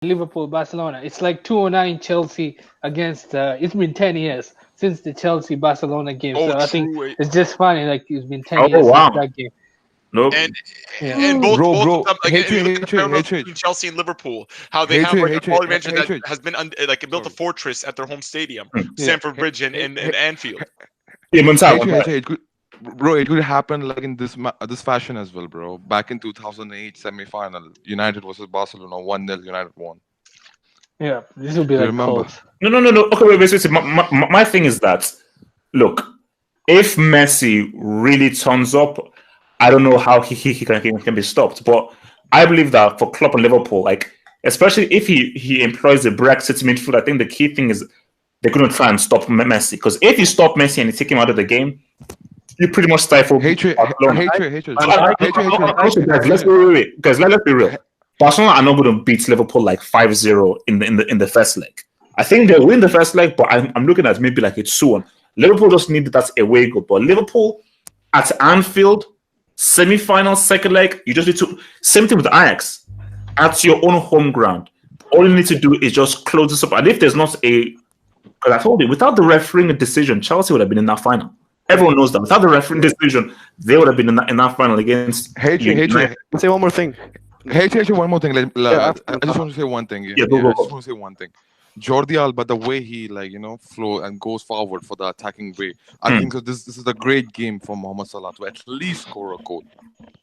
Liverpool, Barcelona. It's like 209 Chelsea against. It's been 10 years since the Chelsea Barcelona game, Oh, so I think true. it's just funny. Like it's been 10 Oh years since wow. that game. No. And and Yeah. both of Bro, them again. If you look at the parallels H between Chelsea and Liverpool, how they have H like a H quality manager that H. has been like built a Sorry. fortress at their home stadium, Hmm. Yeah. Stamford Bridge and Anfield. Yeah, Munsa, It could, bro, it could happen like in this fashion as well, bro. Back in 2008 semi-final, United versus Barcelona, 1-0, United won. Yeah, this will be Do you like remember? close. No. Okay, wait. My thing is that, look, if Messi really turns up, I don't know how he can be stopped. But I believe that for Klopp and Liverpool, like especially if he employs the Brexit midfield, I think the key thing is they're going to try and stop Messi. Because if you stop Messi and you take him out of the game, you pretty much stifle Barcelona. Also, guys, wait. Guys, let's be real. Barcelona are not going to beat Liverpool like 5-0 in the first leg. I think they'll win the first leg, but I'm looking at maybe like it's 2-1. Liverpool just need that away goal. But Liverpool at Anfield, semi-final, second leg, you just need to. Same thing with Ajax. At your own home ground, all you need to do is just close this up. And if there's not a. Because I told you, without the refereeing decision, Chelsea would have been in that final. Everyone knows that. Without the refereeing decision, they would have been in that final against. H. Say one more thing. One more thing. Yeah, I just want to say one thing. Yeah, go. I just want to say one thing. Jordi Alba, the way he flow and goes forward for the attacking way, I think so. This is a great game for Mohamed Salah to at least score a goal.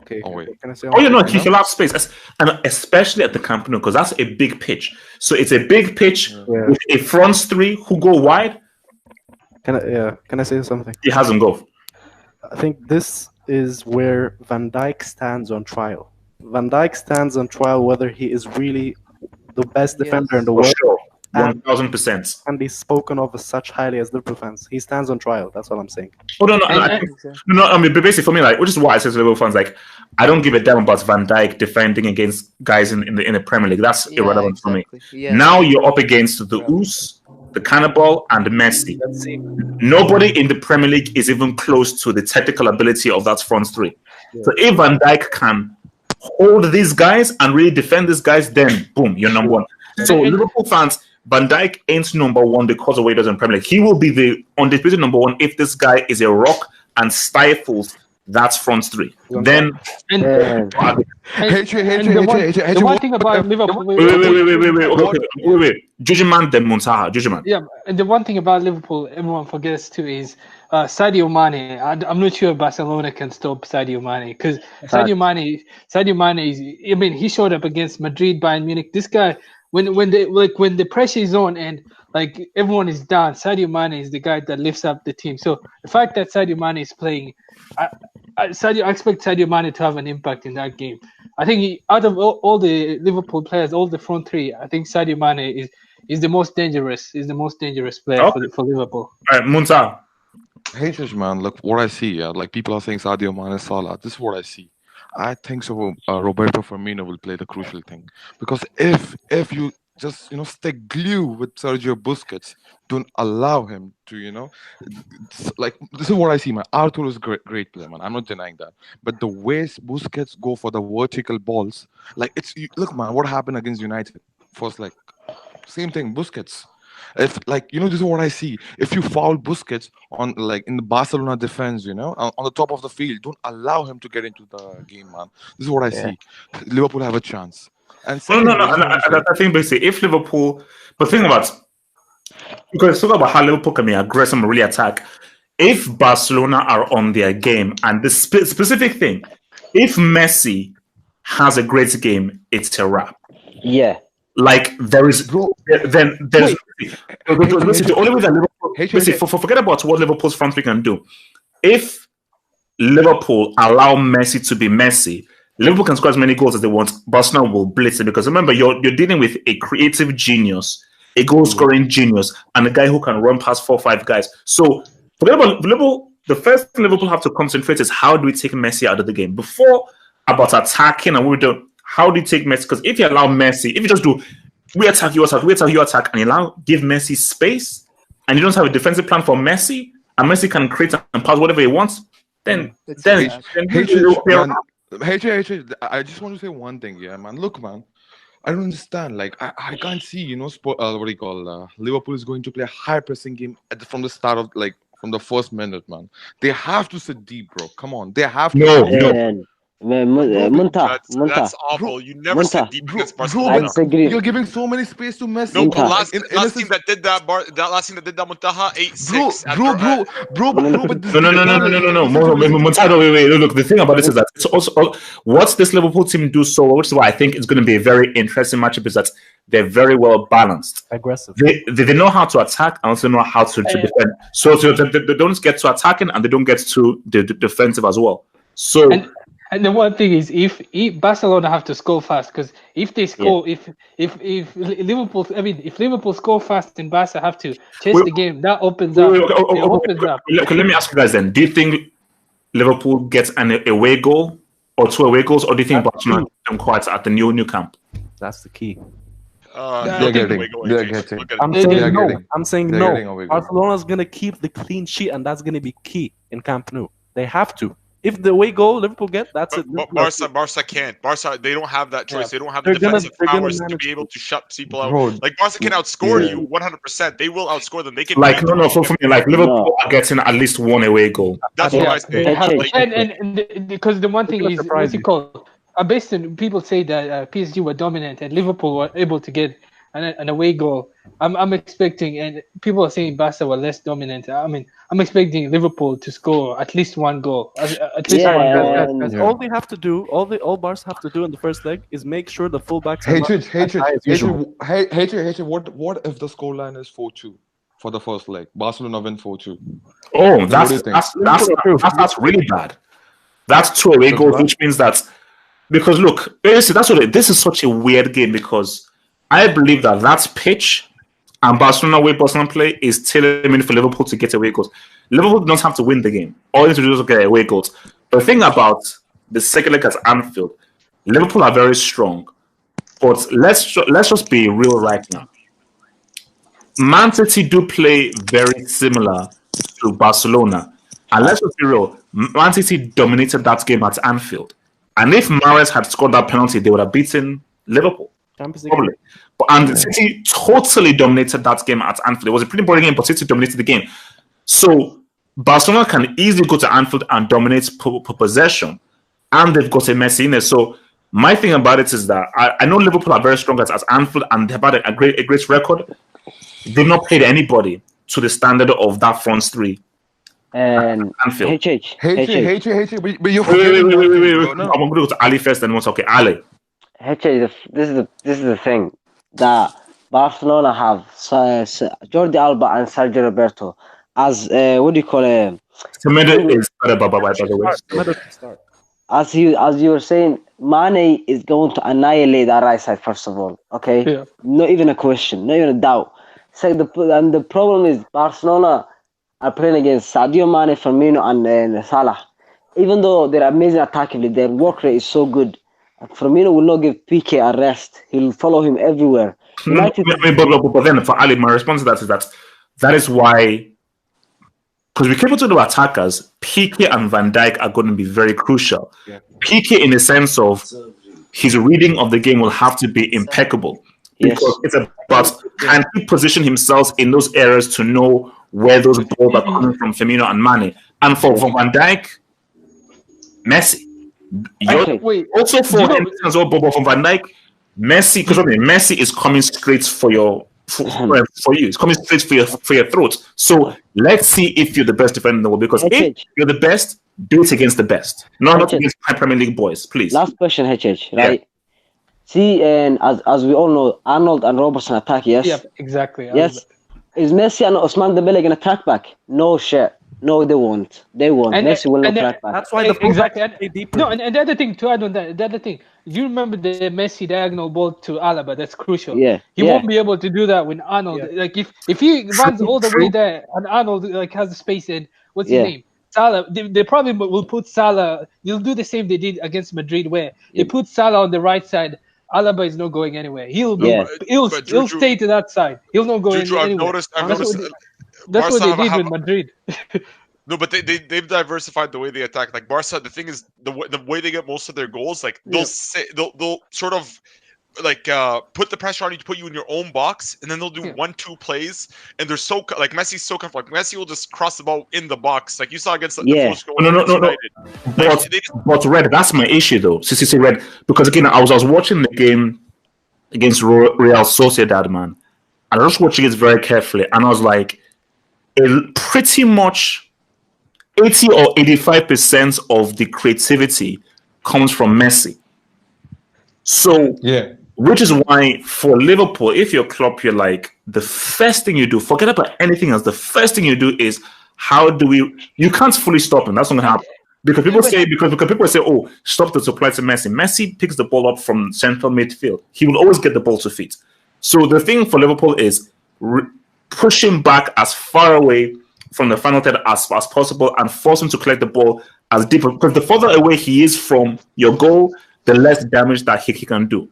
Okay. Oh, wait. Can I say Oh, one thing? he'll have space, and especially at the Camp Nou, because that's a big pitch. So it's a big pitch with a front three who go wide. Can I say something? He hasn't go. I think this is where Van Dijk stands on trial. Van Dijk stands on trial whether he is really the best defender in the For world, sure. 1000%. and he's spoken of as such highly as Liverpool fans. He stands on trial. That's all I'm saying. Oh no! I mean, but basically for me, like, which is why I say to Liverpool fans, like, I don't give a damn about Van Dijk defending against guys in the Premier League. That's irrelevant for me. Yeah. Now you're up against the Oos, the Cannibal, and the Messi. Nobody in the Premier League is even close to the technical ability of that front three. So if Van Dijk can hold these guys and really defend these guys, then boom, you're number one. So Liverpool fans, Van Dijk ain't number one because of what he does in Premier League. He will be the undisputed number one if this guy is a rock and stifles that front three. Then The one thing about Liverpool. wait. Jujiman then Muntaha. Jujiman. Yeah, and the one thing about Liverpool everyone forgets too is Sadio Mane. I'm not sure Barcelona can stop Sadio Mane because Sadio Mane is. I mean, he showed up against Madrid, Bayern Munich. This guy, when the pressure is on and like everyone is down, Sadio Mane is the guy that lifts up the team. So the fact that Sadio Mane is playing, I expect Sadio Mane to have an impact in that game. I think out of all the Liverpool players, all the front three, I think Sadio Mane is the most dangerous. Is the most dangerous player for Liverpool. All right, Muntaha. H, man, look what I see. Like people are saying Sadio Mane, Salah. This is what I see. I think so. Roberto Firmino will play the crucial thing because if you just stick glue with Sergio Busquets, don't allow him to like this is what I see, man. Arthur is great player, man. I'm not denying that, but the way Busquets go for the vertical balls, like look, man, what happened against United? First, like same thing, Busquets. If this is what I see. If you foul Busquets on in the Barcelona defense, on the top of the field, don't allow him to get into the game, man. This is what I see. Liverpool have a chance. And No. I think basically if Liverpool, but think about because talk about how Liverpool can be aggressive and really attack. If Barcelona are on their game, and the specific thing, if Messi has a great game, it's a wrap. Yeah. Like there is, then there's the only way that Liverpool. Forget about what Liverpool's front three can do. If Liverpool allow Messi to be Messi, Liverpool can score as many goals as they want. Barcelona will blitz it because remember you're dealing with a creative genius, a goal scoring genius, and a guy who can run past 4 or 5 guys. So forget about Liverpool. The first thing Liverpool have to concentrate is how do we take Messi out of the game before about attacking and what we do. How do you take Messi? Because if you allow Messi, if you just do we attack, you attack, we attack, you attack, and you give Messi space, and you don't have a defensive plan for Messi, and Messi can create and pass whatever he wants, then I just want to say one thing, yeah, man. Look, man, I don't understand. Like I can't see. What do you call? Liverpool is going to play a high pressing game from the start of like from the first minute, man. They have to sit deep, bro. Come on, they have to. No, sit no. deep. And Munta, That's awful. You never sit Munta. deep against Bro, Barcelona. I disagree. you're giving so many space to Messi. No, but Munta. last team that did that, last team that did that, Muntaha 8-6. But this No. Montano, wait. Look, the thing about this is that it's also what this Liverpool team do so well, which is why I think it's going to be a very interesting matchup, is that they're very well balanced. Aggressive. They know how to attack and also know how to defend. So they don't get to attacking and they don't get to the defensive as well. So. And the one thing is, if Barcelona have to score fast, because if they score, if Liverpool, if Liverpool score fast and Barca have to chase the game, that opens up. Opens up. Okay, let me ask you guys then. Do you think Liverpool gets an away goal or 2 away goals, or do you think Barcelona them quite at the new camp? That's the key. They're getting. I'm saying They're no. getting away goal. Barcelona's gonna keep the clean sheet, and that's gonna be key in Camp Nou. They have to. If the away goal Liverpool get, that's it. But Barca can't. Barca, they don't have that choice. Yeah. They don't have the They're gonna- defensive they're gonna powers to manage be able to shut people out. Bro, Like Barca can outscore you 100%. They will outscore them. They can Like beat them. for me, like Liverpool are getting at least 1 away goal. That's Yeah. what I say. They have to. Like, And because the one thing gonna is, surprise what's it you. called? Based on people say that PSG were dominant and Liverpool were able to get an away goal. I'm expecting, and people are saying Barca were less dominant. I mean, I'm expecting Liverpool to score at least 1 goal. At least Yeah, one goal. and- All they have to do, all Barca have to do in the first leg is make sure the fullbacks are not as high as usual. What if the scoreline is 4-2 for the first leg? Barcelona win 4-2. Oh, What that's do you think? that's really bad. That's 2 away goals, which means that because look, basically this is such a weird game because I believe that pitch and Barcelona way Barcelona play is tailor-made for Liverpool to get away goals. Liverpool don't have to win the game. All they need to do is get away goals. The thing about the second leg at Anfield, Liverpool are very strong, but let's just be real right now. Man City do play very similar to Barcelona. And let's just be real, Man City dominated that game at Anfield. And if Mahrez had scored that penalty, they would have beaten Liverpool. Champions League. Probably. And City totally dominated that game at Anfield. It was a pretty boring game, but City dominated the game. So Barcelona can easily go to Anfield and dominate possession. And they've got a Messi in there. So my thing about it is that I know Liverpool are very strong at Anfield and they've had a great record. They've not played anybody to the standard of that front three. And Anfield. HH. But you're Wait. forgetting I'm going to go to Ali first, then once. Okay, Ali. HH, this is the thing that Barcelona have Jordi Alba and Sergio Roberto as what do you call it? Semedo is better, by the way. As you were saying, Mane is going to annihilate that right side first of all. Okay, Yeah. not even a question, not even a doubt. And the problem is Barcelona are playing against Sadio Mane, Firmino, and Salah. Even though they're amazing attackingly, their work rate is so good. Firmino will not give PK a rest. He'll follow him everywhere. But then for Ali, my response to that is why, because we keep to the attackers, PK and Van Dijk are going to be very crucial. Yeah. PK, in the sense of his reading of the game, will have to be impeccable. Because it's about can he position himself in those areas to know where those balls are coming from Firmino and Mane. And for Van Dijk, Messi. Wait, Also for from Van Dijk, Messi, because Messi is coming straight for you. It's coming straight for your throat. So let's see if you're the best defender in the world. Because if you're the best, do it against the best, not against Premier League boys, please. Last question, HH, right? Yeah. See, and as we all know, Arnold and Robertson attack. Yes. Yeah, exactly. Yes. Is Messi and Ousmane Dembele gonna track back? No shit. No, they won't. They won't. And Messi will not track back. That's why the exactly. deeper. No, and the other thing to add on that, the other thing, you remember the Messi diagonal ball to Alaba? That's crucial. Yeah. He won't be able to do that when Arnold. Yeah. Like if he runs all the way there and Arnold like has the space in, what's his name? Salah. They probably will put Salah. They'll do the same they did against Madrid, where they put Salah on the right side. Alaba is not going anywhere. He'll stay to that side. He'll not go anywhere. I've noticed. That's what they did with Madrid. No, but they've diversified the way they attack. Like Barca, the thing is the way they get most of their goals. Like they'll sort of put the pressure on you to put you in your own box, and then they'll do 1-2 plays, and they're so like Messi's so comfortable. Like, Messi will just cross the ball in the box, like you saw against the first goal against United. But Red, that's my issue though. See, Red, because again, I was watching the game against Real Sociedad, man, and I was watching it very carefully, and I was like, pretty much 80 or 85% of the creativity comes from Messi. So, which is why for Liverpool, if you're Klopp, you're like, the first thing you do, forget about anything else. The first thing you do is, how do we? You can't fully stop him. That's not going to happen. Because people say, oh, stop the supply to Messi. Messi picks the ball up from central midfield. He will always get the ball to feet. So the thing for Liverpool is push him back as far away from the final third as possible and force him to collect the ball as deep. Because the further away he is from your goal, the less damage that he can do.